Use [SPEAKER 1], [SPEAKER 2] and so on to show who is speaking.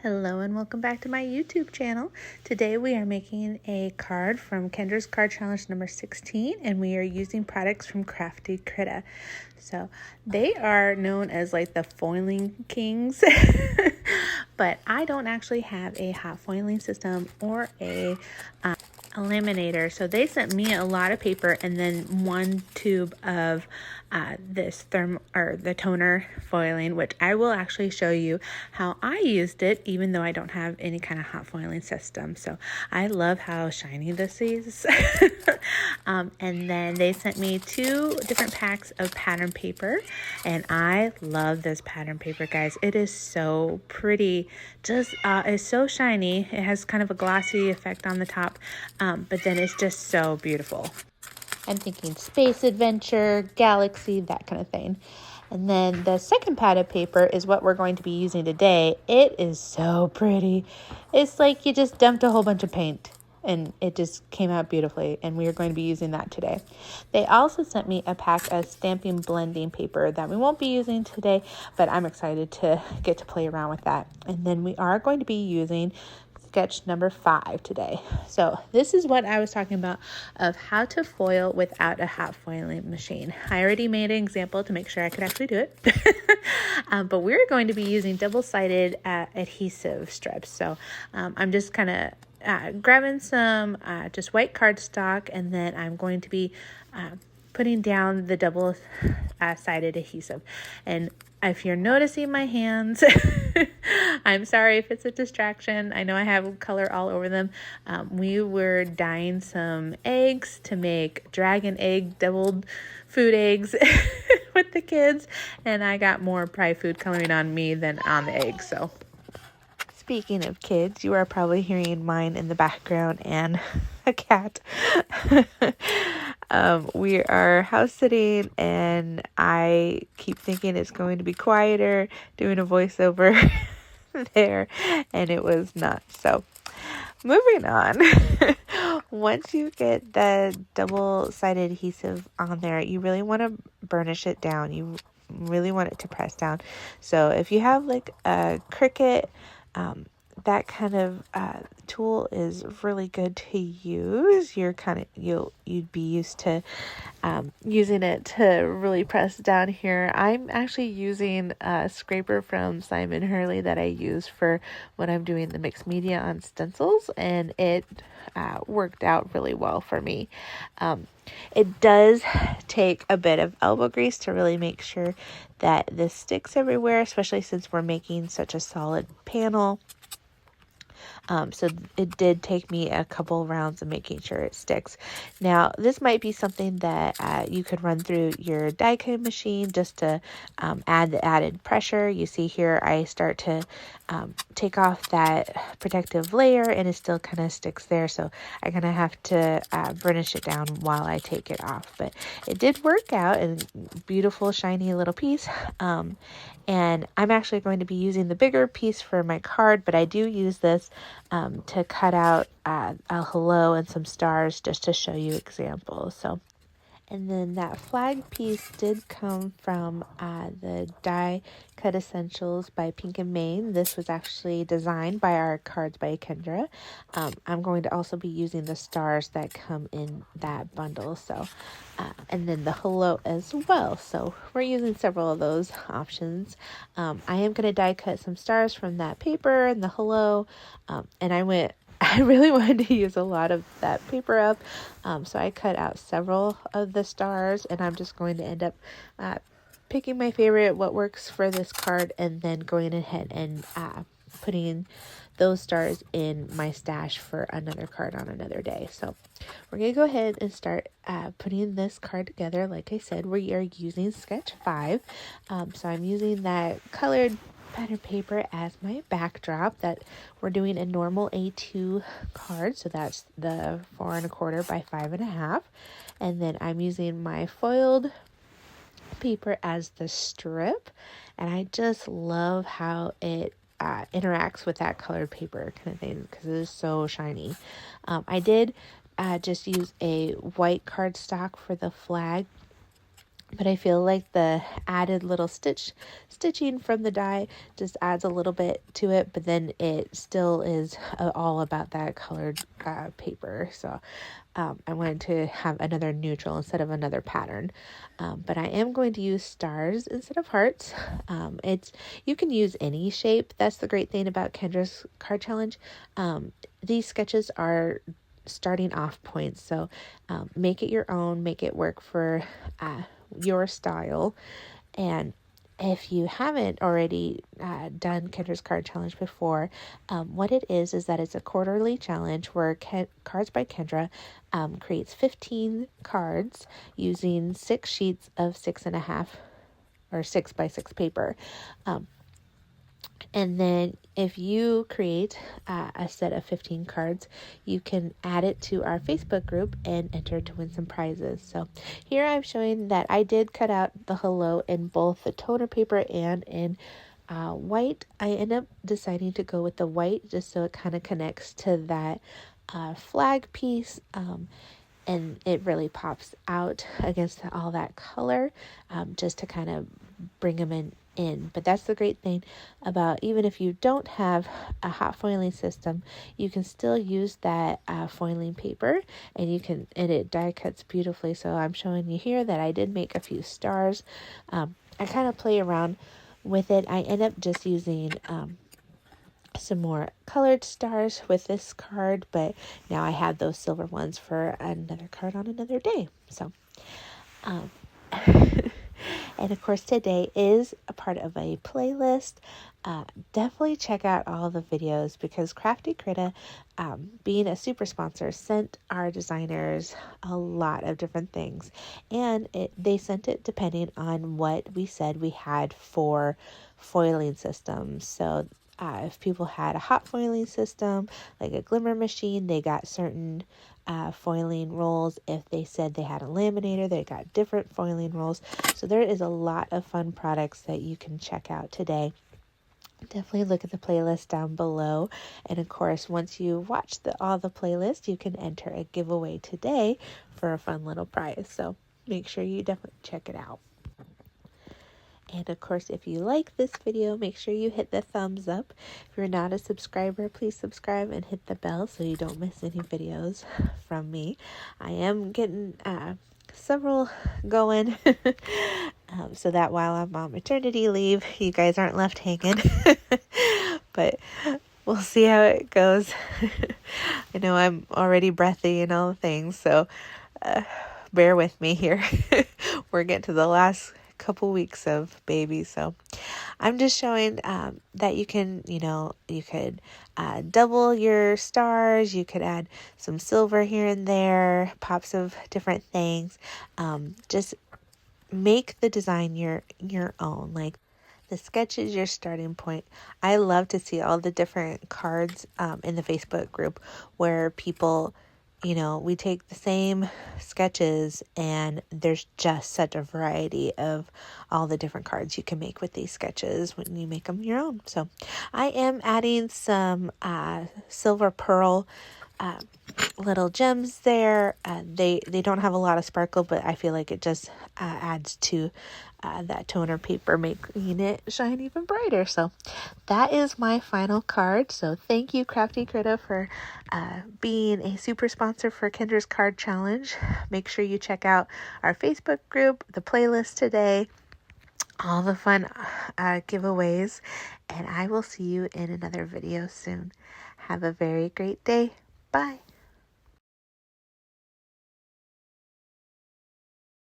[SPEAKER 1] Hello and welcome back to my YouTube channel. Today we are making a card from Kendra's card challenge number 16 and we are using products from Crafty Critta. So they are known as like the foiling kings, but I don't actually have a hot foiling system or a laminator. So they sent me a lot of paper and then one tube of this the toner foiling, which I will actually show you how I used it, even though I don't have any kind of hot foiling system. So I love how shiny this is. And then they sent me 2 different packs of pattern paper, and I love this pattern paper, guys. It is so pretty. Just it's so shiny. It has kind of a glossy effect on the top, but then it's just so beautiful. I'm thinking space adventure, galaxy, that kind of thing. And then the second pad of paper is what we're going to be using today. It is so pretty. It's like you just dumped a whole bunch of paint and it just came out beautifully, and we are going to be using that today. They also sent me a pack of stamping blending paper that we won't be using today, but I'm excited to get to play around with that. And then we are going to be using sketch number 5 today. So this is what I was talking about of how to foil without a hot foiling machine. I already made an example to make sure I could actually do it. But we're going to be using double-sided adhesive strips. So I'm just kind of grabbing some just white cardstock, and then I'm going to be putting down the double-sided adhesive. And if you're noticing my hands, I'm sorry if it's a distraction. I know I have color all over them. We were dyeing some eggs to make dragon egg deviled food eggs with the kids, and I got more probably food coloring on me than on the eggs. So speaking of kids, you are probably hearing mine in the background and a cat. We are house sitting, and I keep thinking it's going to be quieter, doing a voiceover there, and it was not. So moving on. Once you get the double-sided adhesive on there, you really want to burnish it down. You really want it to press down. So if you have like a Cricut, that kind of tool is really good to use. You'd be used to using it to really press down here. I'm actually using a scraper from Simon Hurley that I use for when I'm doing the mixed media on stencils, and it worked out really well for me. It does take a bit of elbow grease to really make sure that this sticks everywhere, especially since we're making such a solid panel. So it did take me a couple rounds of making sure it sticks. Now, this might be something that you could run through your die cutting machine just to add the added pressure. You see here, I start to take off that protective layer, and it still kind of sticks there. So I'm going to have to burnish it down while I take it off. But it did work out, and beautiful, shiny little piece. And I'm actually going to be using the bigger piece for my card, but I do use this to cut out a hello and some stars just to show you examples. And then that flag piece did come from the Die Cut Essentials by Pink and Main. This was actually designed by our cards by Kendra. I'm going to also be using the stars that come in that bundle. So, and then the hello as well. So we're using several of those options. I am going to die cut some stars from that paper and the hello. And I really wanted to use a lot of that paper up, so I cut out several of the stars, and I'm just going to end up picking my favorite, what works for this card, and then going ahead and putting those stars in my stash for another card on another day. So we're going to go ahead and start putting this card together. Like I said, we are using sketch 5, so I'm using that colored pattern paper as my backdrop. That we're doing a normal A2 card, so that's the 4 1/4 by 5 1/2, and then I'm using my foiled paper as the strip, and I just love how it interacts with that colored paper kind of thing because it is so shiny. I did just use a white cardstock for the flag But I feel like the added little stitching from the die just adds a little bit to it, but then it still is all about that colored paper. So I wanted to have another neutral instead of another pattern. But I am going to use stars instead of hearts. You can use any shape. That's the great thing about Kendra's card challenge. These sketches are starting off points, so make it your own, make it work for your style. And if you haven't already done Kendra's card challenge before, what it is that it's a quarterly challenge where Cards by Kendra creates 15 cards using 6 sheets of 6.5 or 6x6 paper. And then if you create a set of 15 cards, you can add it to our Facebook group and enter to win some prizes. So here I'm showing that I did cut out the hello in both the toner paper and in white. I end up deciding to go with the white just so it kind of connects to that flag piece. And it really pops out against all that color, just to kind of bring them in. But that's the great thing about, even if you don't have a hot foiling system, you can still use that foiling paper, and it die cuts beautifully. So I'm showing you here that I did make a few stars. I kind of play around with it. I end up just using some more colored stars with this card, but now I have those silver ones for another card on another day. So and of course today is a part of a playlist. Definitely check out all the videos, because Crafty Critta, being a super sponsor, sent our designers a lot of different things, and they sent it depending on what we said we had for foiling systems. So if people had a hot foiling system, like a glimmer machine, they got certain foiling rolls. If they said they had a laminator, they got different foiling rolls. So there is a lot of fun products that you can check out today. Definitely look at the playlist down below. And of course, once you watch all the playlists, you can enter a giveaway today for a fun little prize. So make sure you definitely check it out. And of course, if you like this video, make sure you hit the thumbs up. If you're not a subscriber, please subscribe and hit the bell so you don't miss any videos from me. I am getting several going so that while I'm on maternity leave, you guys aren't left hanging. But we'll see how it goes. I know I'm already breathy and all the things, so bear with me here. We're getting to the last couple weeks of baby, so I'm just showing that you could double your stars, you could add some silver here and there, pops of different things. Just make the design your own. Like, the sketch is your starting point. I love to see all the different cards in the Facebook group where people, we take the same sketches, and there's just such a variety of all the different cards you can make with these sketches when you make them your own. So I am adding some silver pearl little gems there. They don't have a lot of sparkle, but I feel like it just adds to that toner paper, making it shine even brighter. So that is my final card. So thank you, Crafty Critta, for being a super sponsor for Kendra's Card Challenge. Make sure you check out our Facebook group, the playlist today, all the fun giveaways, and I will see you in another video soon. Have a very great day. Bye.